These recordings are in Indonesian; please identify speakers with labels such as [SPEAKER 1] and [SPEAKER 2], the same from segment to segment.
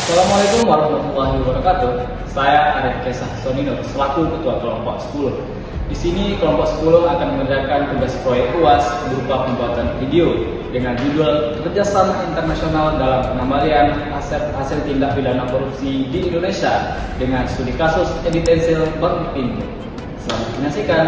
[SPEAKER 1] Assalamualaikum warahmatullahi wabarakatuh. Saya Arif Kesah Soninur selaku Ketua Kelompok 10. Di sini kelompok 10 akan mengerjakan tugas proyek UAS berupa pembuatan video dengan judul Kerjasama Internasional dalam Pengembalian Aset Hasil Tindak Pidana Korupsi di Indonesia dengan studi kasus Editensil Bank Pintu. Selamat menyaksikan.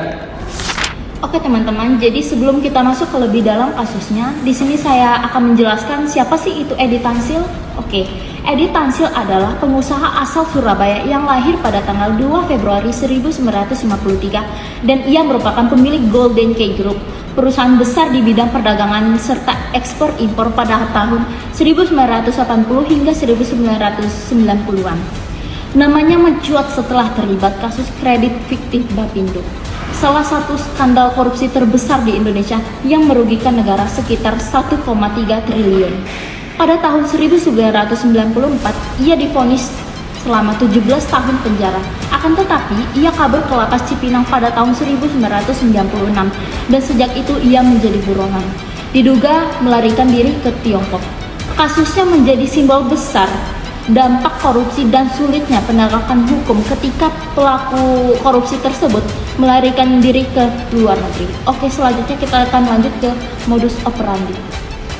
[SPEAKER 2] Oke teman-teman, jadi sebelum kita masuk ke lebih dalam kasusnya, di sini saya akan menjelaskan siapa sih itu Edi Tansil. Oke, Edi Tansil adalah pengusaha asal Surabaya yang lahir pada tanggal 2 Februari 1953 dan ia merupakan pemilik Golden Key Group, perusahaan besar di bidang perdagangan serta ekspor impor pada tahun 1980 hingga 1990-an. Namanya mencuat setelah terlibat kasus kredit fiktif Bapindo, salah satu skandal korupsi terbesar di Indonesia yang merugikan negara sekitar 1,3 triliun. Pada tahun 1994, ia divonis selama 17 tahun penjara. Akan tetapi, ia kabur ke lapas Cipinang pada tahun 1996 dan sejak itu ia menjadi buronan. Diduga melarikan diri ke Tiongkok. Kasusnya menjadi simbol besar dampak korupsi dan sulitnya penegakan hukum ketika pelaku korupsi tersebut melarikan diri ke luar negeri. Oke, selanjutnya kita akan lanjut ke modus operandi.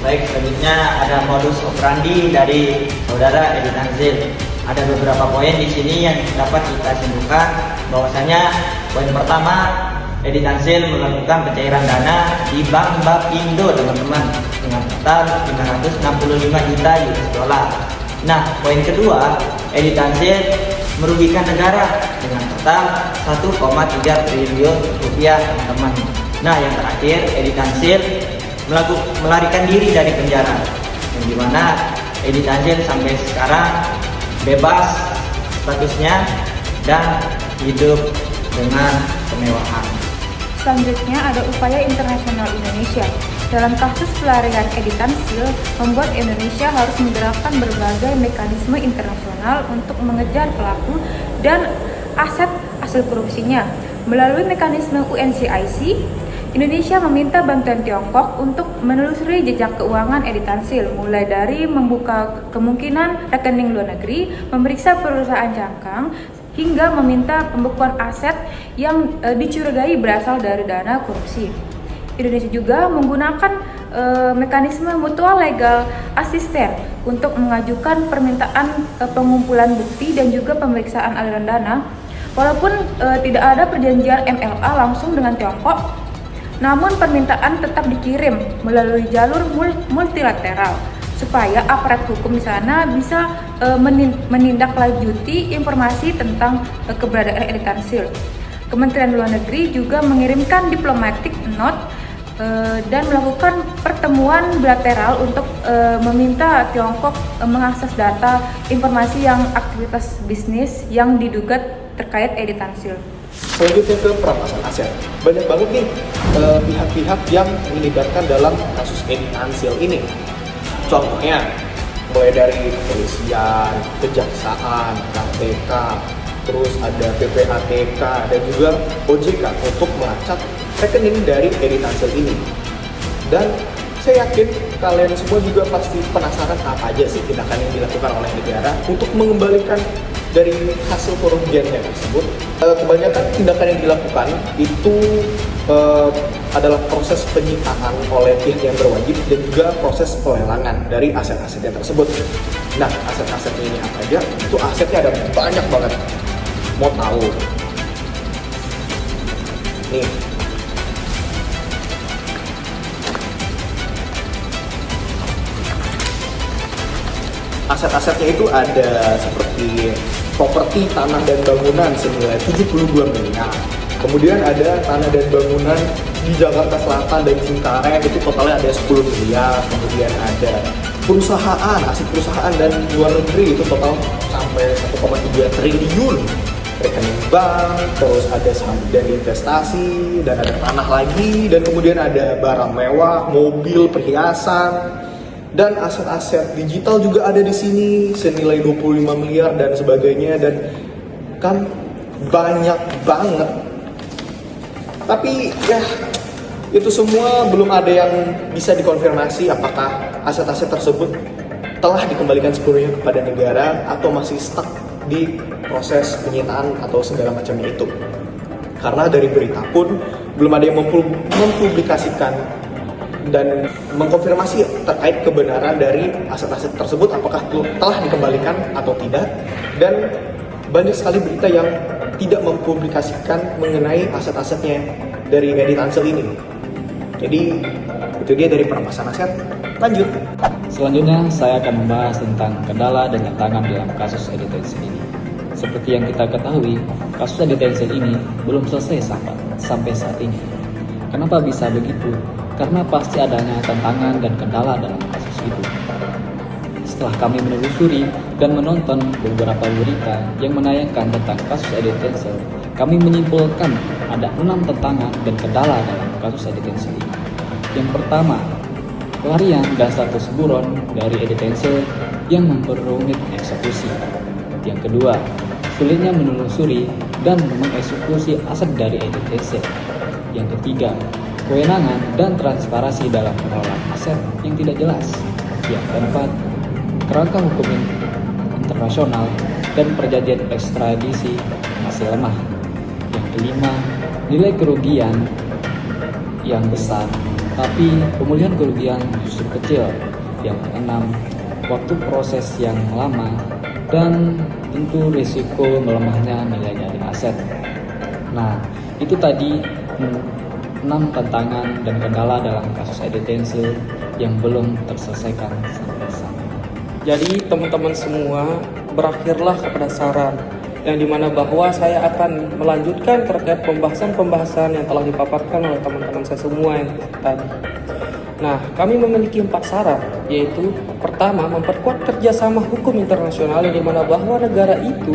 [SPEAKER 3] Baik, selanjutnya ada modus operandi dari saudara Edi Tansil. Ada beberapa poin di sini yang dapat kita simpulkan bahwasanya poin pertama, Edi Tansil melakukan pencairan dana di Bank Bapindo teman-teman dengan total 565 juta US dollar. Nah, poin kedua, Edi Tansil merugikan negara dengan total 1,3 triliun rupiah, teman-teman. Nah, yang terakhir, Edi Tansil melarikan diri dari penjara, yang dimana Edi Tansil sampai sekarang bebas statusnya dan hidup dengan kemewahan.
[SPEAKER 4] Selanjutnya ada upaya internasional Indonesia. Dalam kasus pelarian Edi Tansil, membuat Indonesia harus menggerakkan berbagai mekanisme internasional untuk mengejar pelaku dan aset hasil korupsinya. Melalui mekanisme UNCIC, Indonesia meminta bantuan Tiongkok untuk menelusuri jejak keuangan Edi Tansil, mulai dari membuka kemungkinan rekening luar negeri, memeriksa perusahaan cangkang, hingga meminta pembekuan aset yang dicurigai berasal dari dana korupsi. Indonesia juga menggunakan mekanisme mutual legal assistance untuk mengajukan permintaan pengumpulan bukti dan juga pemeriksaan aliran dana. Walaupun tidak ada perjanjian MLA langsung dengan Tiongkok, namun permintaan tetap dikirim melalui jalur multilateral supaya aparat hukum di sana bisa menindaklanjuti informasi tentang keberadaan Edi Tansil. Kementerian Luar Negeri juga mengirimkan diplomatic note dan melakukan pertemuan bilateral untuk meminta Tiongkok mengakses data informasi yang aktivitas bisnis yang diduga terkait Edi Tansil.
[SPEAKER 5] Selanjutnya ke perampasan aset. Banyak banget nih pihak-pihak yang melibatkan dalam kasus Edi Tansil ini. Contohnya mulai dari kepolisian, kejaksaan, KPK, terus ada PPATK dan juga OJK untuk melacak rekening dari Edi Tansil ini. Dan saya yakin kalian semua juga pasti penasaran apa aja sih tindakan yang dilakukan oleh negara untuk mengembalikan dari hasil kerugiannya tersebut. Kebanyakan tindakan yang dilakukan itu adalah proses penyitaan oleh pihak yang berwajib dan juga proses pelelangan dari aset-asetnya tersebut. Nah, aset-asetnya ini apa aja? Itu asetnya ada banyak banget. Mau tahu? Nih. Aset-asetnya itu ada seperti properti tanah dan bangunan senilai 72 miliar. Kemudian ada tanah dan bangunan di Jakarta Selatan dan Cengkareng itu totalnya ada 10 miliar. Kemudian ada perusahaan, aset perusahaan dan luar negeri itu total sampai 1,3 triliun. Rekening bank, terus ada saham dan investasi, dan ada tanah lagi, dan kemudian ada barang mewah, mobil, perhiasan. Dan aset-aset digital juga ada di sini senilai 25 miliar dan sebagainya, dan kan banyak banget. Tapi ya itu semua belum ada yang bisa dikonfirmasi apakah aset-aset tersebut telah dikembalikan sepenuhnya kepada negara atau masih stuck di proses penyitaan atau segala macamnya itu. Karena dari berita pun belum ada yang mempublikasikan dan mengkonfirmasi terkait kebenaran dari aset-aset tersebut apakah telah dikembalikan atau tidak, dan banyak sekali berita yang tidak mempublikasikan mengenai aset-asetnya dari Edi Tansil ini. Jadi itu dia dari perampasan aset. Lanjut.
[SPEAKER 1] Selanjutnya saya akan membahas tentang kendala dan tantangan dalam kasus Edi Tansil ini. Seperti yang kita ketahui, kasus Edi Tansil ini belum selesai sampai saat ini. Kenapa bisa begitu? Karena pasti adanya tantangan dan kendala dalam kasus itu. Setelah kami menelusuri dan menonton beberapa berita yang menayangkan tentang kasus Edi Tansil, kami menyimpulkan ada 6 tantangan dan kendala dalam kasus Edi Tansil ini. Yang pertama, pelarian dan status buron dari Edi Tansil yang memperumit eksekusi. Yang kedua, sulitnya menelusuri dan mengeksekusi aset dari Edi Tansil. Yang ketiga, kewenangan dan transparansi dalam pengelolaan aset yang tidak jelas. Yang keempat, kerangka hukum internasional dan perjanjian ekstradisi masih lemah. Yang kelima, nilai kerugian yang besar, tapi pemulihan kerugian justru kecil. Yang keenam, waktu proses yang lama dan tentu risiko melemahnya nilai dari aset. Nah, itu tadi 6 tantangan dan kendala dalam kasus Edi Tansil yang belum terselesaikan sampai saat ini.
[SPEAKER 6] Jadi teman-teman semua, berakhirlah kepada saran yang dimana bahwa saya akan melanjutkan terkait pembahasan yang telah dipaparkan oleh teman-teman saya semua yang tadi. Nah, kami memiliki 4 saran, yaitu pertama, memperkuat kerjasama hukum internasional yang dimana bahwa negara itu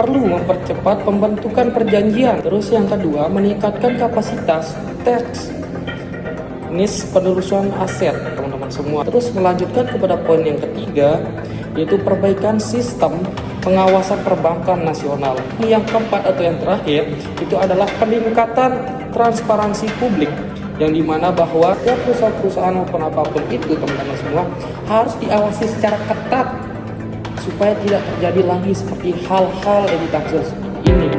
[SPEAKER 6] perlu mempercepat pembentukan perjanjian. Terus yang kedua, meningkatkan kapasitas teknis penelusuran aset, teman-teman semua. Terus melanjutkan kepada poin yang ketiga, yaitu perbaikan sistem pengawasan perbankan nasional. Yang keempat atau yang terakhir, itu adalah peningkatan transparansi publik, yang dimana bahwa setiap perusahaan-perusahaan maupun apapun itu, teman-teman semua, harus diawasi secara ketat supaya tidak terjadi lagi seperti hal-hal Edi Tansil ini.